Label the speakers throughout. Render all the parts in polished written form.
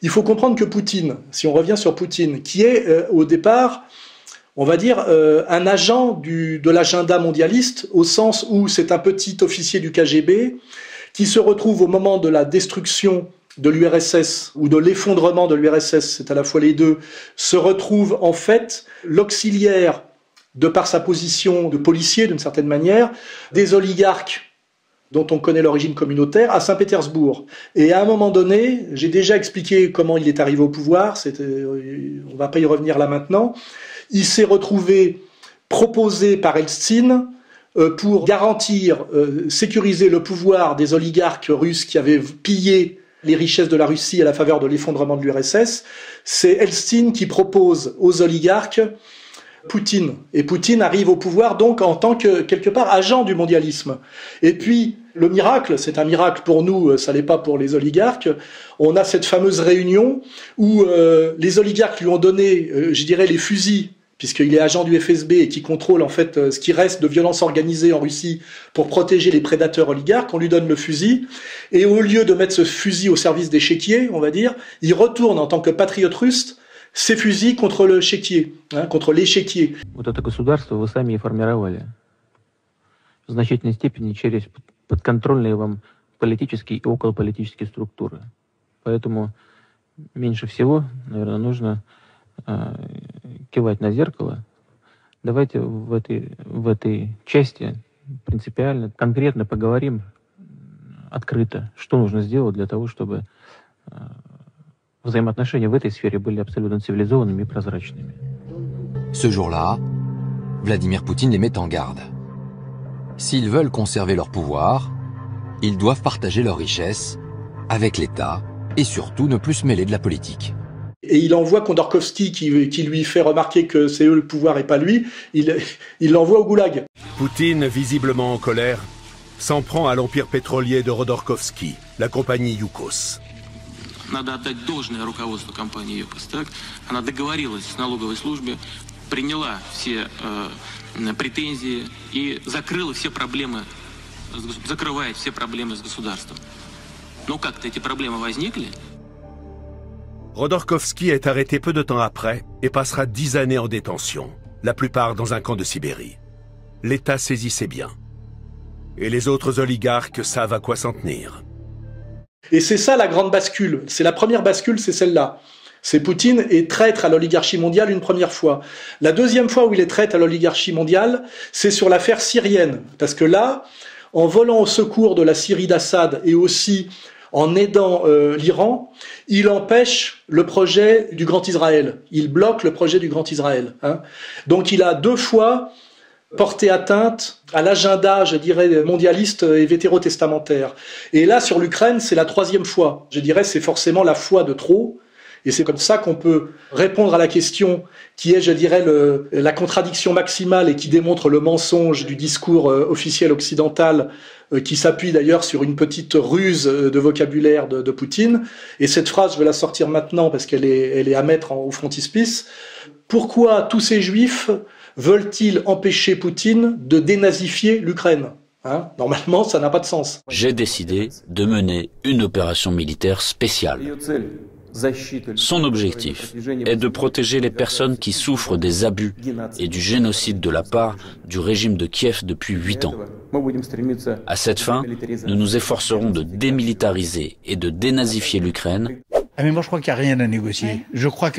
Speaker 1: Il faut comprendre que Poutine, si on revient sur Poutine, qui est au départ, on va dire, un agent de l'agenda mondialiste, au sens où c'est un petit officier du KGB qui se retrouve au moment de la destruction de l'URSS ou de l'effondrement de l'URSS, c'est à la fois les deux, se retrouve en fait l'auxiliaire, de par sa position de policier d'une certaine manière, des oligarques dont on connaît l'origine communautaire, à Saint-Pétersbourg. Et à un moment donné, j'ai déjà expliqué comment il est arrivé au pouvoir, on ne va pas y revenir là maintenant, il s'est retrouvé proposé par Eltsine pour garantir, sécuriser le pouvoir des oligarques russes qui avaient pillé les richesses de la Russie à la faveur de l'effondrement de l'URSS. C'est Eltsine qui propose aux oligarques Poutine. Et Poutine arrive au pouvoir donc en tant que, quelque part, agent du mondialisme. Et puis, le miracle, c'est un miracle pour nous, ça l'est pas pour les oligarques, on a cette fameuse réunion où les oligarques lui ont donné, je dirais, les fusils, puisqu'il est agent du FSB et qui contrôle en fait ce qui reste de violence organisée en Russie pour protéger les prédateurs oligarques, on lui donne le fusil, et au lieu de mettre ce fusil au service des chéquiers, on va dire, il retourne en tant que patriote russe ces fusils contre le chéquier, contre l'échiquier.
Speaker 2: Вот это государство вы сами и формировали в значительной степени через подконтрольные вам политические и околополитические структуры. Поэтому меньше всего, наверное, нужно кивать на зеркало. Давайте в этой части принципиально, конкретно поговорим открыто, что нужно сделать для того, чтобы взаимоотношения в этой сфере были абсолютно цивилизованными и прозрачными.
Speaker 3: Ce jour-là, Vladimir Poutine les met en garde. S'ils veulent conserver leur pouvoir, ils doivent partager leurs richesses avec l'État et surtout ne plus se mêler de la politique.
Speaker 1: Et il envoie Khodorkovsky qui lui fait remarquer que c'est eux le pouvoir et pas lui, il l'envoie au goulag.
Speaker 4: Poutine, visiblement en colère, s'en prend à l'empire pétrolier de Khodorkovsky, la compagnie Yukos.
Speaker 5: Надо отдать должное руководству компании ЮКОС. Так? Она договорилась с налоговой службой, приняла все претензии и закрыла все проблемы, закрывает все проблемы с государством. Но как-то эти проблемы возникли.
Speaker 4: Khodorkovsky est arrêté peu de temps après et passera 10 années en détention, la plupart dans un camp de Sibérie. L'État saisit ses biens. Et les autres oligarques savent à quoi s'en tenir.
Speaker 1: Et c'est ça la grande bascule. C'est la première bascule, c'est celle-là. C'est Poutine est traître à l'oligarchie mondiale une première fois. La deuxième fois où il est traître à l'oligarchie mondiale, c'est sur l'affaire syrienne. Parce que là, en volant au secours de la Syrie d'Assad et aussi en aidant l'Iran, il empêche le projet du Grand Israël. Il bloque le projet du Grand Israël. Donc il a deux fois porter atteinte à l'agenda, je dirais, mondialiste et vétérotestamentaire. Et là, sur l'Ukraine, c'est la troisième fois. Je dirais, c'est forcément la fois de trop. Et c'est comme ça qu'on peut répondre à la question qui est, je dirais, la contradiction maximale et qui démontre le mensonge du discours officiel occidental qui s'appuie d'ailleurs sur une petite ruse de vocabulaire de Poutine. Et cette phrase, je vais la sortir maintenant parce qu'elle est à mettre au frontispice. Pourquoi tous ces juifs veulent-ils empêcher Poutine de dénazifier l'Ukraine? Normalement, ça n'a pas de sens.
Speaker 6: J'ai décidé de mener une opération militaire spéciale. Son objectif est de protéger les personnes qui souffrent des abus et du génocide de la part du régime de Kiev depuis 8 ans. À cette fin, nous nous efforcerons de démilitariser et de dénazifier l'Ukraine.
Speaker 7: Mais moi je crois qu'il n'y a rien à négocier. Je crois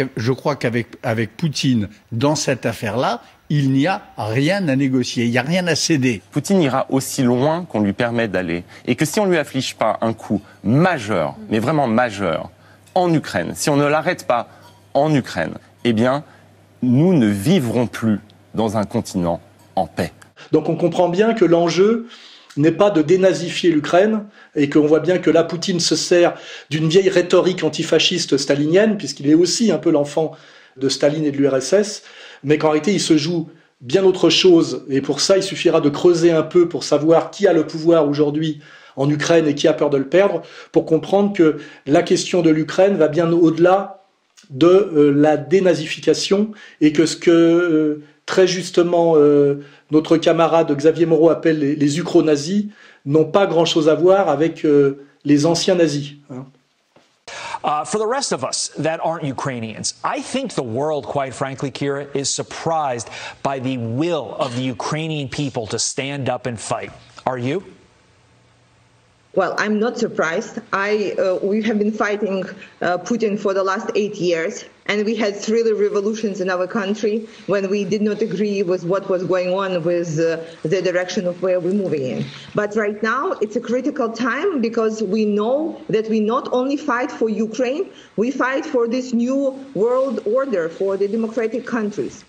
Speaker 7: qu'avec Poutine, dans cette affaire-là, il n'y a rien à négocier, il n'y a rien à céder.
Speaker 8: Poutine ira aussi loin qu'on lui permet d'aller. Et que si on ne lui afflige pas un coup majeur, mais vraiment majeur, en Ukraine, si on ne l'arrête pas en Ukraine, eh bien, nous ne vivrons plus dans un continent en paix.
Speaker 1: Donc on comprend bien que l'enjeu n'est pas de dénazifier l'Ukraine et qu'on voit bien que là, Poutine se sert d'une vieille rhétorique antifasciste stalinienne, puisqu'il est aussi un peu l'enfant de Staline et de l'URSS, mais qu'en réalité, il se joue bien autre chose. Et pour ça, il suffira de creuser un peu pour savoir qui a le pouvoir aujourd'hui en Ukraine et qui a peur de le perdre, pour comprendre que la question de l'Ukraine va bien au-delà de la dénazification et que ce que très justement notre camarade Xavier Moreau appelle les ukro-nazis n'ont pas grand-chose à voir avec les anciens nazis.
Speaker 9: For the rest of us that aren't Ukrainians, I think the world, quite frankly, Kira, is surprised by the will of the Ukrainian people to stand up and fight. Are you?
Speaker 10: Well, I'm not surprised. We have been fighting Putin for the last 8 years, and we had 3 revolutions in our country when we did not agree with what was going on with the direction of where we're moving in. But right now, it's a critical time because we know that we not only fight for Ukraine, we fight for this new world order for the democratic countries.